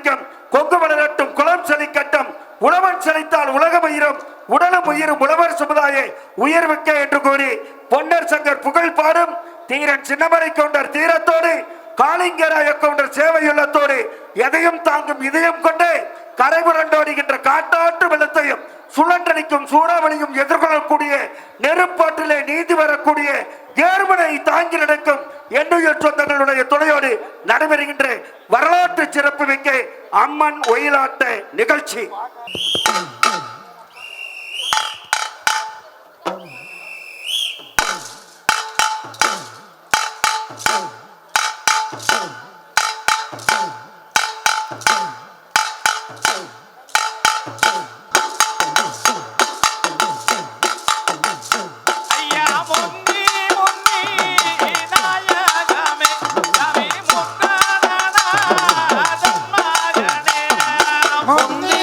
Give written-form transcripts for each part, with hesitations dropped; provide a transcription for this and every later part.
செழிக்கும், கொங்கு வளரட்டும், குளம் செழிக்கட்டும், உழவன் செழித்தால் உலகம் உயிரும், உடலும் உயிரும் உழவர் சமுதாய உயர்வுக்க என்று கூறி பொன்னர் சங்கர் புகழ் பாடும் தீரன் சின்னமலை கவுண்டர் தீரத்தோடு காளிங்கராய கவுண்டர் சேவையுள்ளத்தோடு எதையும் தாங்கும் இதயம் கொண்டு கரைபுரண்டோடுகின்ற காட்டாற்று வெள்ளத்தையும் சுழன்றடிக்கும் சூறாவளியும் எதிர்கொள்ளக்கூடிய நெருப்பாற்றிலே நீந்தி வரக்கூடிய ஏர்மனை தாங்கி நடக்கும் எண்ணுயிர் சொந்தங்களுடைய துணையோடு நடைபெறுகின்ற வரலாற்று சிறப்பு மிக்க அம்மன் ஒயிலாட்ட நிகழ்ச்சி. முந்தி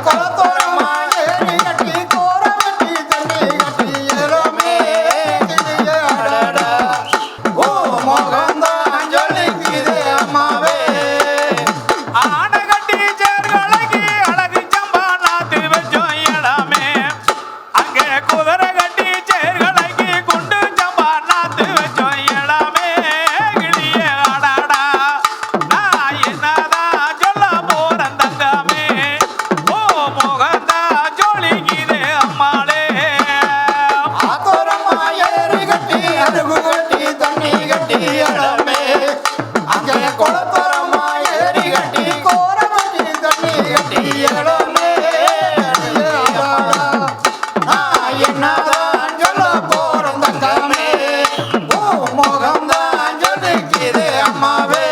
குளத்தோரமா ஏறி கட்டி கோர வெட்டி தண்ணி கட்டி ஏலமே அடடா ஓ மோகந்தான் ஜொலிக்குதே அம்மாவே ஆனை கட்டி சேர்கலகி அழகு சம்பா நாத்து வச்சோம் இளமே அங்கே குதிரை கட்டி சேர்கலகி குண்டு சம்பா நாத்து வச்சோம் இளமே கிளியே அடாடா நான் என்னதான் சொல்ல போறேன் தங்கமே ஓ மோகந்தா ஜொலிக்குதே அம்மாளே ஆத்தோரமா ஏறி கட்டி அருகு கட்டி தண்ணி கட்டி இளமே அங்கே குளத்தோரமா ஏறி கட்டி கோர வெட்டி தண்ணி கட்டி இளமே நான் என்னதான் சொல்ல போறேன் தங்கமே ஓ மோகம்தான் ஜொலிக்குதே அம்மாவே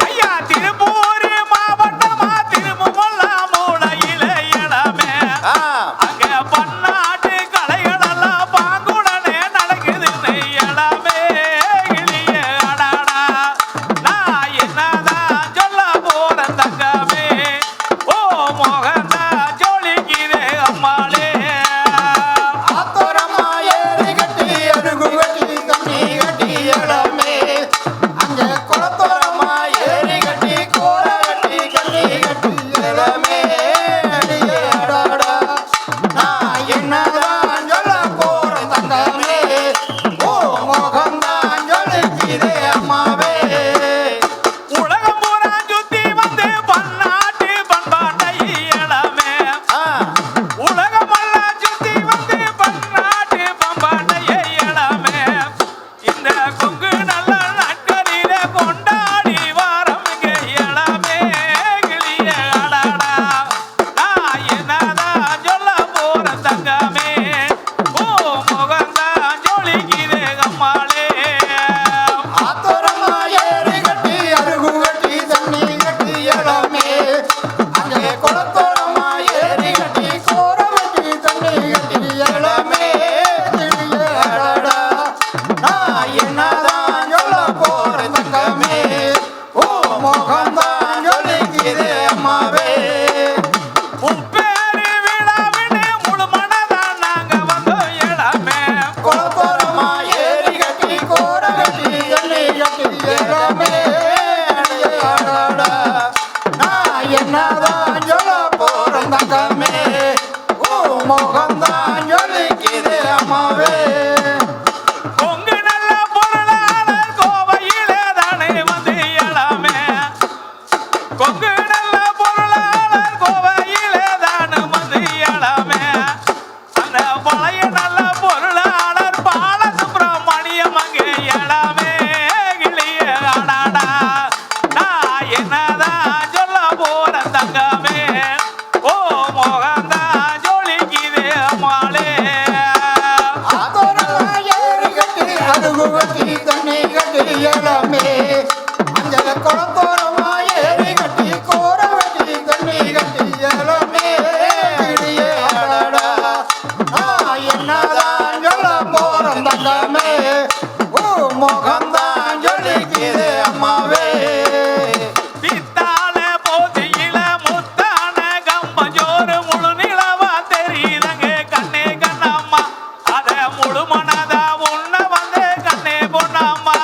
ஐயா திருப்பூர் மாவட்டமா திருமுல்ல மூளையில இளமே அங்க பன்னாட்டு கலைகளெல்லாம் பாங்குடனே நடக்குது இளமே கிளியே அடாடா நான் என்னதான் சொல்ல போறேன் தங்கமே ஓ மோகந்தா ஜொலிக்குதே அம்மாளே ஆத்தோரமா ஏறி கட்டி அருகு கட்டி தண்ணி கட்டி இளமே அங்கே குளத்தோரமா ஏறி கட்டி கோர கட்டி தண்ணி கட்டி இளமே அடாடா நான் என்னதான் சொல்ல போறேன் தங்கமே ஓ மோகம்தான் ஜொலிக்குதே அம்மாவே உலகம் பூரா சுத்தி வந்து பன்னாட்டு பண்பாட்டை இளமே உலகமெல்லாம் சுத்தி வந்து பன்னாட்டு பண்பாட்டை இளமே இந்த கொங்கு நல்ல நாட்களில கொண்டாடி வாரமுங்க இளமே கிளியே அடாடா நான் என்னதான் சொல்ல போறேன் தங்கமே ஓ முகந்தான் ஜொலிக்குதே அம்மாளே ஆத்தோரமா ஏறி கட்டி அருகு கட்டி தண்ணி கட்டி இளமே அங்கே குளத்தோரமா ஏறி கட்டி கோர வெட்டி தண்ணி கட்டி இளமே அடடா நான் என்னதான் சொல்ல போறேன் தங்கமே ஓ மோகம்தான் ஜொலிக்குதே அம்மாவே முப்பேறு விழாவினு முழு மனதான் நாங்க வந்தோம் இளமே குளத்தோரமா ஏறி கட்டி கோர கட்டி தண்ணி கட்டி இளமே அடடா நான் என்னதான் சொல்ல போறேன் தங்கமே ஓ மோகம்தான் ஜொலிக்குதே அம்மாவே கொங்கு நல்ல பொருளாளர் கோவையிலே தானே வந்து இளமே கொங்கு நல்ல பொருளாளர் கோவையிலே தானே வந்து இளமே அந்த பழைய நல்ல பொருளாளர் பாலசுப்ரமணியம் அங்கே இளமே கிளியே அடாடா நான் என்னதான் சொல்ல போறேன் தங்கமே ஓ மோகந்தான் ஜொலிக்குதே அம்மாளே ஆத்தோரமா ஏறி கட்டி அருகு கட்டி தண்ணி கட்டி இளமே அங்கே குளத்தோரமா ஏறி கட்டி கோர வெட்டி தண்ணி கட்டி இளமே அடடா நான் என்னதான் சொல்ல போறேன் தங்கமே ஓ மோகம்தான் ஜொலிக்குதே அம்மாவே பித்தாள போதியில முத்தான கம்பஞ்சோறு முழு நிலவா தெரியுதங்க கண்ணே கண்ணம்மா அத முழு மனதா உன்ன வந்து கண்ணே பொண்ணம்மா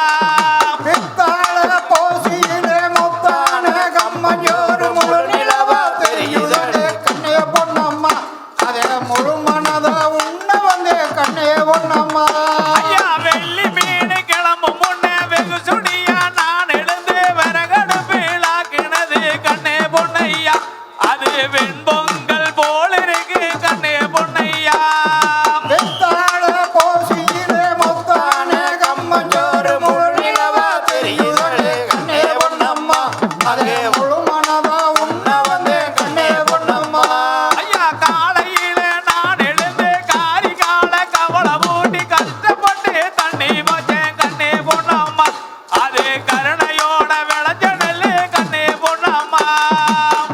பித்தாள போசியிலே முத்தான கம்மஞ்சோறு முழு நிலவா தெரியுதே கண்ணே பொன்னம்மா அதே முழு மனதா உன்ன வந்தே கண்ணே பொன்னம்மா ஐயா வெள்ளி மீன் கிளம்பும் முன்னே வெகு சுடியா நான் எழுந்து விறகடுப்பிலாக்கினது கண்ணே பொன்னையா அது வெண்பொங்கல் போல் இருக்கு கண்ணே பொன்னையா பித்தாள போசியிலே முத்தான கம்மஞ்சோறு முழு நிலவா தெரியுதே கண்ணே பொன்னம்மா அதே முழு மனதா உன்ன வந்தே கண்ணே பொன்னம்மா ஐயா காலையில நான் எழுந்து காரி கால கவலை பூட்டி கஷ்டப்பட்டு தண்ணி வச்சேன் கண்ணே பொண்ணம்மா அது கருணையோட விளைச்சடல் கண்ணே பொண்ணம்மா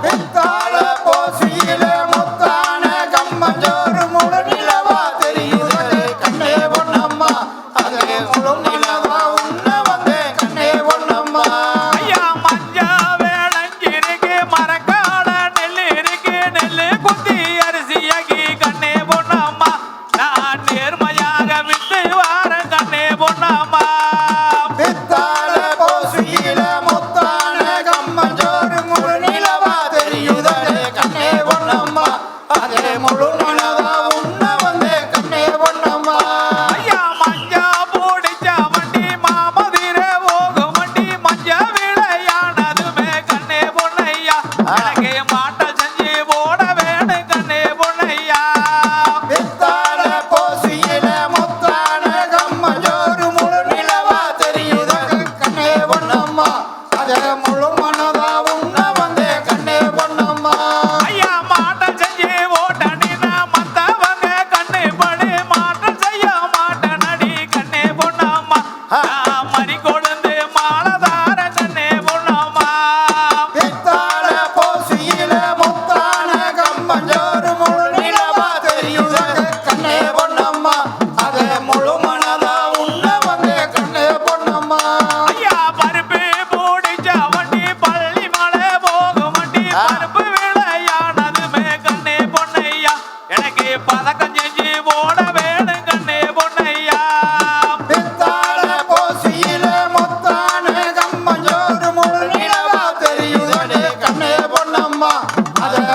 பித்தாள போசியிலே முத்தான கம்மஞ்சோறு முழு நிலவா தெரியுதே கண்ணே பொன்னம்மா அதே முழு நிலவா உன்ன வந்தே கண்ணே பொன்னம்மா ஐயா மஞ்சா வேளஞ்சிருக்கு மரக்கால நெல் இருக்கு நெல்லு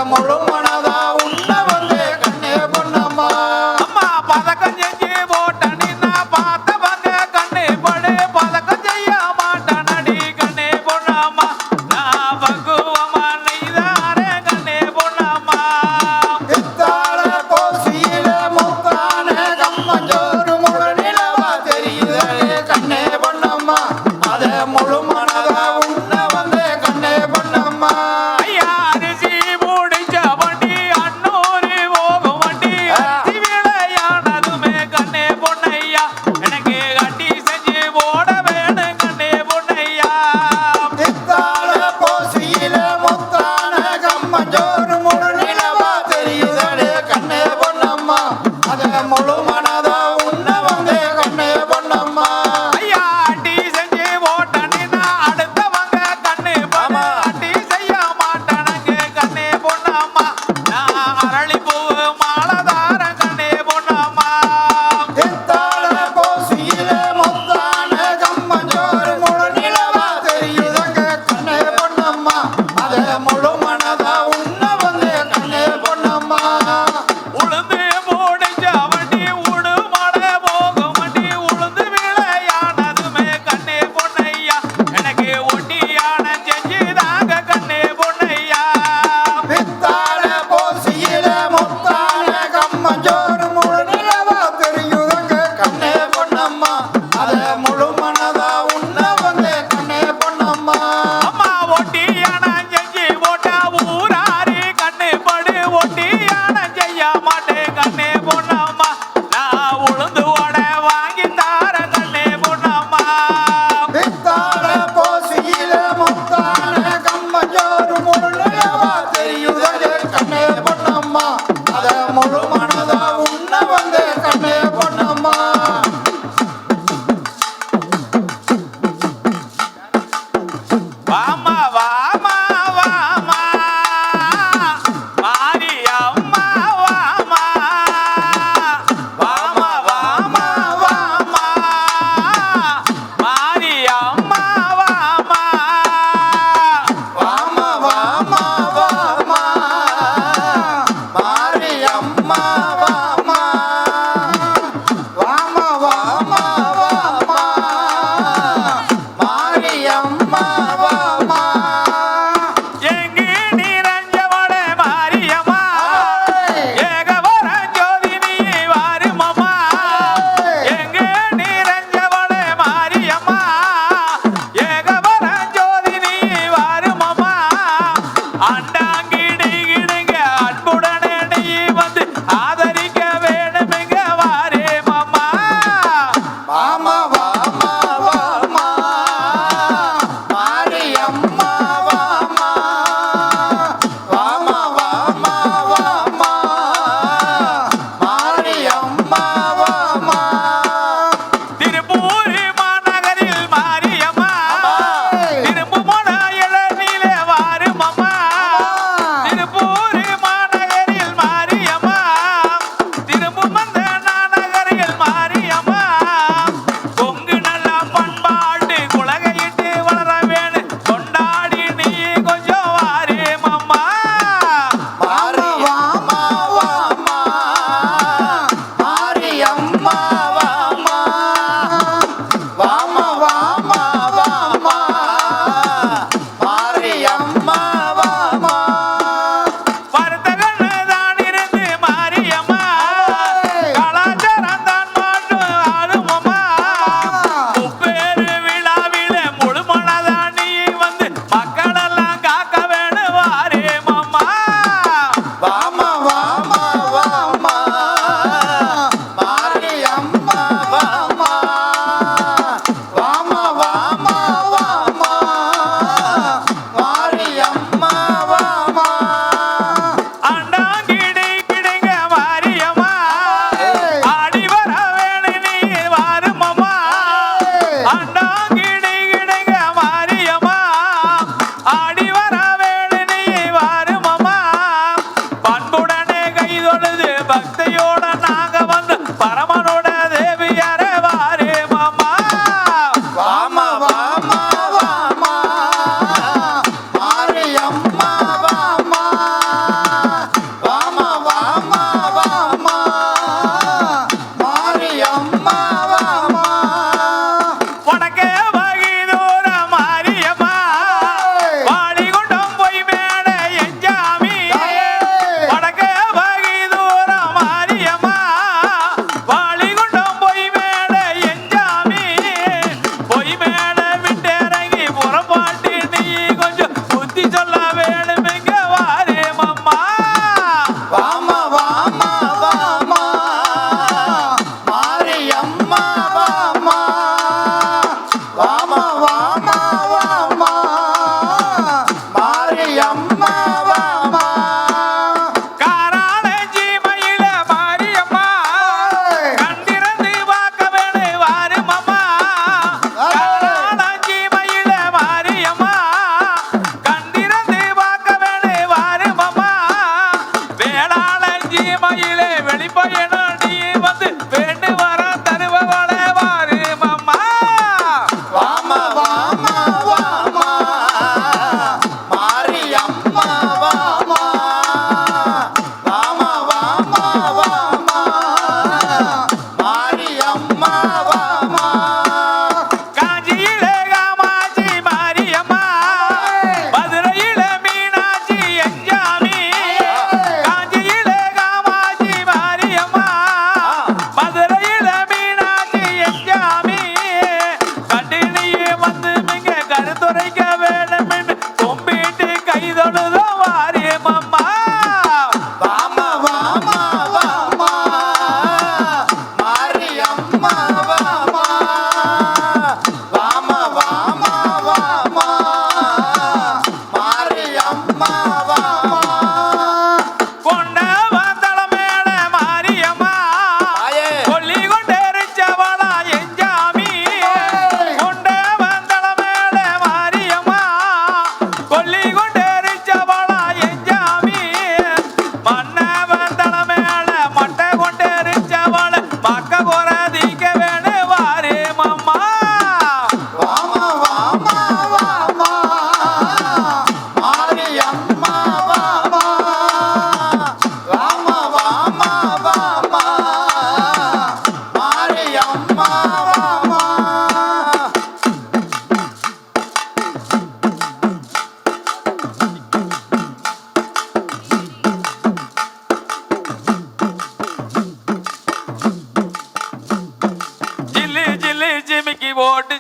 முழு மனதா உன்ன வந்து கண்ணே பொன்னம்மா அம்மா பதக்கம் செஞ்சு போட்ட நின்னா பார்த்தவங்க கண்ணே படு பதக்கம் செய்ய மாட்டானடி கண்ணே பொன்னம்மா நான் பக்குவமா நெய்தாரே கண்ணே பொன்னம்மா இத்தால கோசியில முத்தான கம்மஞ்சோறு முழு நிலவா தெரியுதே கண்ணே பொன்னம்மா அத முழு மனதா உன்ன வந்து கண்ணே பொன்னம்மா ஐயா அரிசி முடிச்ச வண்டி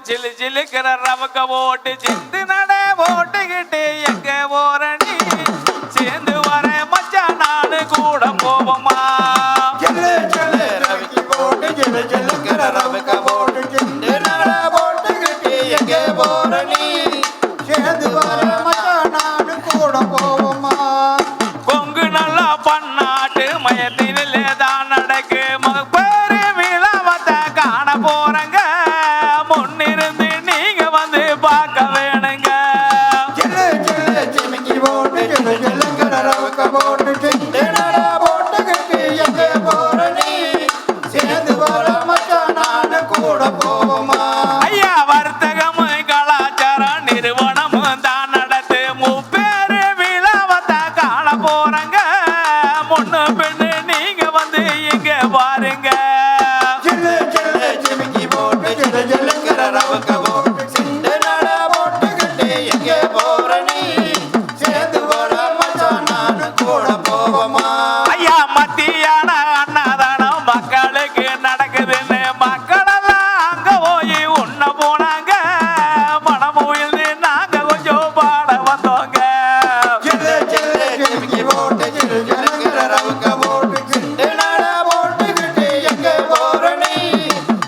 சிலு சிலுக்கிற ரவக்க ஓட்டு சிந்து நட ஓட்டுக்கிட்டு எங்க போற நீ சேர்ந்து வர மச்சான் நானு கூட போவோமா ஜெல்லு ஜெல்லு ரவிக்கு போட்டு ஜெல்லு ஜெல்லுங்கிற ரவிக்க போட்டு சிந்து நட போட்டுக்கிட்டு எங்கே போற நீ சேர்ந்து வர மச்சான் நானு கூட போவோமா கொங்கு நல்லா பன்னாட்டு மயத்திலே தான் நடக்கு பேரு விழாவத்தை காண போறங்க முன்னிருந்து நீங்க வந்து பார்க்க வேணுங்க ஜெல்லு ஜெல்லு ஜிமிக்கி போட்டு ஜெல்லு ஜெல்லுங்கிற ரவிக்க போட்டு சிந்து நட போட்டுக்கிட்டு எங்கே போற நீ சேர்ந்து வர மச்சான் நானு கூட போவோமா ஐயா வர்த்தகம் கலாச்சாரம் நிறுவனமும் தான் நடத்து முப்பேரு விழாவத்தை காண போறங்க முன்னு பெண்ணு நீங்க வந்து இங்க பாருங்க ஜெல்லு ஜெல்லு ஜிமிக்கி போட்டு ஜெல்லு ஜெல்லுங்கிற ரவிக்க போட்டு சிந்து நட போட்டுக்கிட்டு எங்கே போற நீ சேர்ந்து வர மச்சான் நானு கூட போவோமா ஐயா மத்தியான அன்னதானம் மக்களுக்கு நடக்குதுன்னு மக்களெல்லாம் அங்க போய் உண்ண போனாங்க மனமுயில்னு நாங்க கொஞ்சம் பாட வந்தோங்க ஜெல்லு ஜெல்லு ஜிமிக்கி போட்டு ஜெல்லு ஜெல்லுங்கிற ரவிக்க போட்டு சிந்து நட போட்டுக்கிட்டு எங்கே போற நீ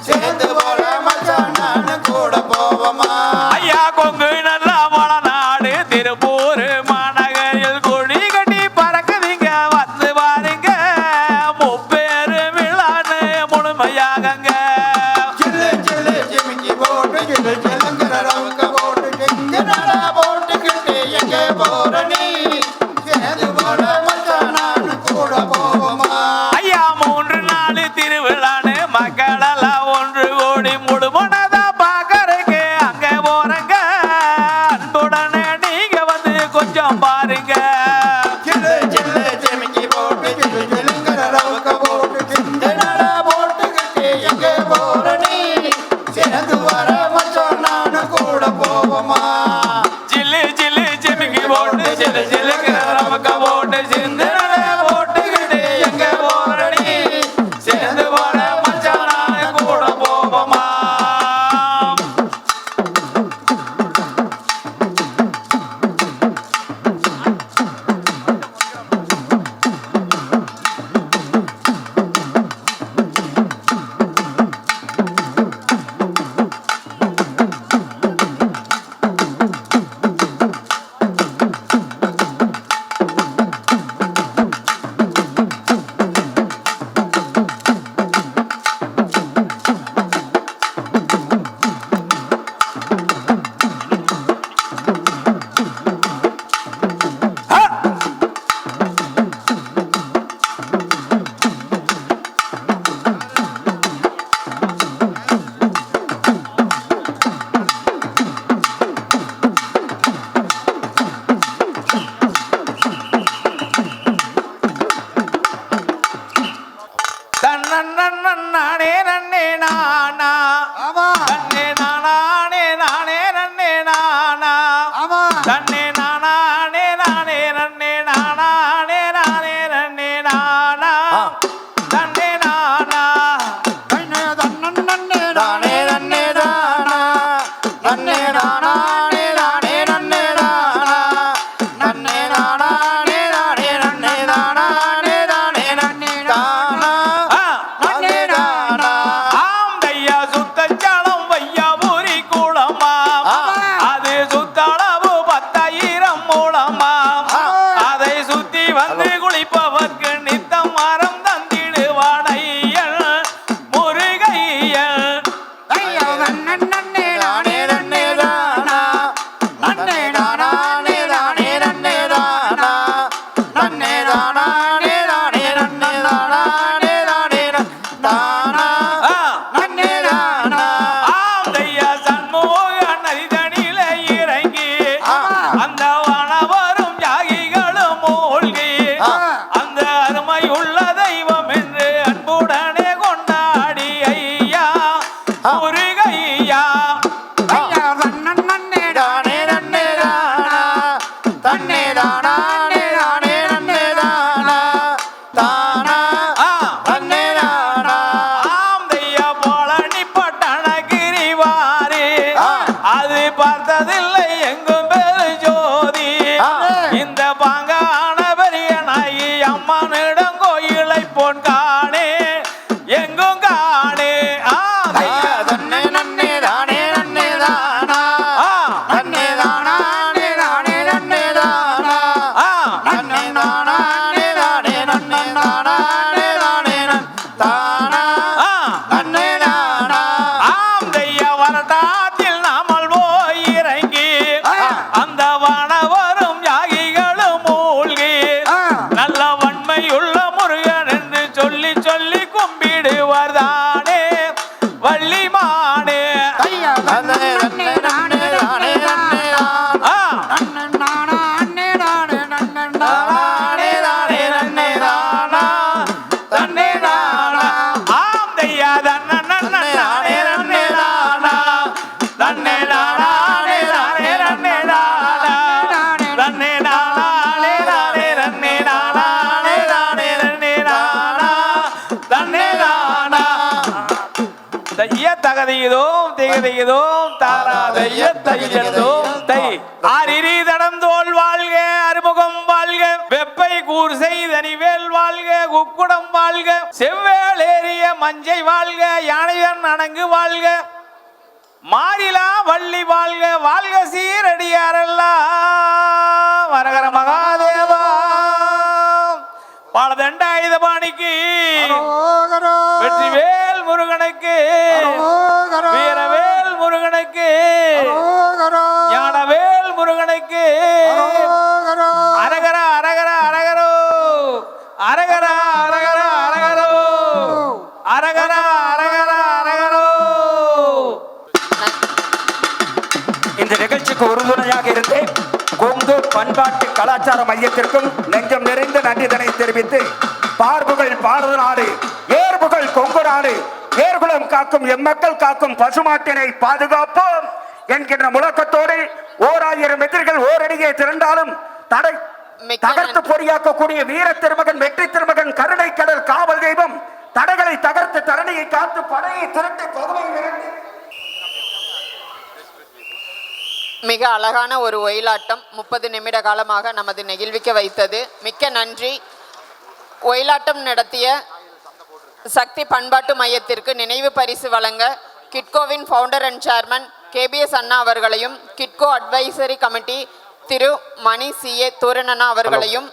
சேர்ந்து வர மச்சான் நானு கூட போவோமா ஐயா கொங்கு நல்லா வளநாடு திருப்பூர் மாநகரில் கொடி கட்டி பறக்குதுங்க வந்து பாருங்க முப்பேரு விழான்னு முழுமையாகங்க ஜெல்லு ஜெல்லு ஜிமிக்கி போட்டு ஜெல்லு ஜெல்லுங்கிற ரவிக்க போட்டு சிந்து நட போட்டுக்கிட்டு எங்கே போற நீ சேர்ந்து வர மச்சான் நானு கூட போவோமா ஐயா 3 நாள் திருவிழான்னு மக்களெல்லாம் ஒன்று கூடி முழுமனதா பாக்கறதுக்கு அங்க போறங்க அன்புடனே நீங்க வந்து கொஞ்சம் பாருங்க ஜெல்லு ஜெல்லு ஜிமிக்கி போட்டு ஜெல்லு ஜெல்லுங்கிற ரவிக்க போட்டு சிந்து நட போட்டுக்கிட்டு எங்கே போற நீ சேர்ந்து வர மச்சான் நானு கூட போவோமா ஜில்லு ஜில்லு ஜிமிக்கி போட்டு ஜில்லு ஜில்லுக்கு ரவக்க போட்டு சிந்து நட போட்டுக்கிட்டு எங்க போறடி சேர்ந்து போற மச்சானான கூட போவோமா தன்னே நன்னே நானா ஆமா தன்னே நானே நானே நன்னே நானா ஆமா தன்னே நானே நானே நன்னே நானே நானே நன்னே நானா தன்னே நானா நன்னே நன்னே நானே நன்னே தானா நன்னே நானே நானே நன்னே தானா நன்னே நானே நானே நன்னே தானே தானே நன்னே தானா நன்னே தானா ஆம் தையா சுத்தச்சாலம் வையா ஊரி கூடமா அது சுத்தளவு 10,000 மூலமா அதை சுத்தி வந்து குளிப்பவர்க்கு நித்தம் மரம் தந்திடுவான் ஐயன் முருகையன் ஐயா நன்னே நன்னே நானே நன்னே தானா நன்னே நானே நானே நன்னே தானா நன்னே நானே நானே நன்னே தானே தானே தானா நன்னே தானா ஆம் தையா சண்முக நதிதனில இறங்கி அந்த வனவரும் யாகிகளும் மூழ்கி அந்த அருமையுள்ள தெய்வம் என்று அன்புடனே கொண்டாடி ஐயா முருகையா ஐயா நன்னே தானே நன்னே தானா தன்னே தானே நானே நன்னே தானா தானா நன்னே தானா ஆம் தையா போல நிப்பட்டண கிரிவாரி தகதியதோம் திகதியதோம் தாராதைய தையதோம் தை ஆரிரி தடந்தோல் வாழ்க அறுமுகம் வாழ்க வெப்பை கூர் செய்தனிவேல் வாழ்க குக்குடம் வாழ்க செவ்வேல் ஏறிய மஞ்சை வாழ்க யானையன் அணங்கு வாழ்க மாறிலா வள்ளி வாழ்க வாழ்க சீரடியாரெல்லாம் வரகர மகாதேவா பாலதண்டாயுதபாணிக்கு வெற்றிவேல் முருகனுக்கு வீரவேல் முருகனுக்கு ஞானவேல் முருகனுக்கு அரகர அரகர அரகரோ அரகர அரகர அரகரோ அரகர அரகர அரகரோ. இந்த நிகழ்ச்சிக்கு உறுதுணையாக இருந்து கொங்கு பண்பாட்டு கலாச்சார மையத்திற்கும் நெஞ்சம் நிறைந்த நன்றிதனை தெரிவித்து பார்புகள் பாரத நாடு ஏர்புகள் கொங்கு நாடு ஏர்குலம் காக்கும் எம்மக்கள் காக்கும் பசுமாட்டினை பாதுகாப்போம் என்கின்ற முழக்கத்தோடு 1000 எதிரிகள் ஓரடியே திரண்டாலும் தகர்த்து பொறியாக்கக்கூடிய வீர திருமகன் வெற்றி திருமகன் கருணை கடல் காவல் தெய்வம் தடைகளை தகர்த்து தரணியை காத்து படையை திரட்டி பகுதியை நிறுத்தி மிக அழகான ஒரு ஒயிலாட்டம் 30 நிமிட காலமாக நமது நெகிழ்விக்க வைத்தது. மிக்க நன்றி. ஒயிலாட்டம் நடத்திய சக்தி பண்பாட்டு மையத்திற்கு நினைவு பரிசு வழங்க கிட்கோவின் ஃபவுண்டர் அண்ட் சேர்மன் KBS அண்ணா அவர்களையும் கிட்கோ அட்வைசரி கமிட்டி திரு மணி CA தூரன் அவர்களையும்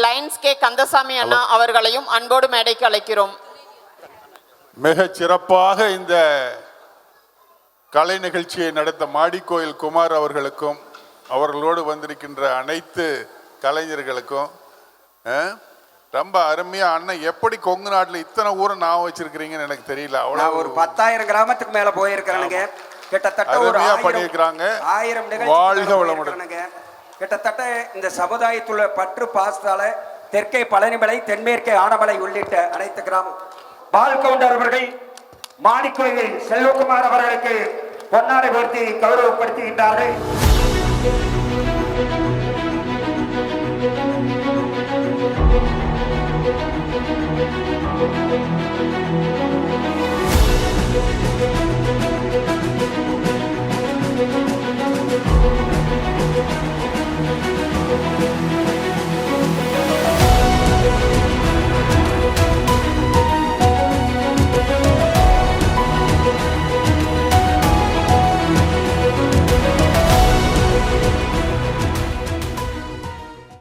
லைன்ஸ் கே கந்தசாமி அண்ணா அவர்களையும் அன்போடு மேடைக்கு அழைக்கிறோம். மிக சிறப்பாக இந்த கலை நிகழ்ச்சியை நடத்த மாடிக்கோயில் குமார் அவர்களுக்கும் அவர்களோடு வந்திருக்கின்ற அனைத்து கலைஞர்களுக்கும் ரொம்ப அருமையா அண்ணன் எப்படி கொங்கு நாட்டில் இத்தனை ஊரை நான் வச்சிருக்கிறீங்கன்னு எனக்கு தெரியல. நான் ஒரு 10,000 கிராமத்துக்கு மேல போயிருக்கிறேனுங்க. கிட்டத்தட்ட ஒரு பண்ணியிருக்கிறாங்க. 1000 வாழ்க வளமுடன். கிட்டத்தட்ட இந்த சமுதாயத்துள்ள பற்று பாசத்தால தெற்கே பழனிமலை தென்மேற்கே ஆனமலை உள்ளிட்ட அனைத்து கிராமம் பால் கவுண்டர் அவர்கள் மாணிக்கோயில் செல்வகுமார் அவர்களுக்கு பொன்னாடை போர்த்தி கௌரவப்படுத்துகின்றார்கள்.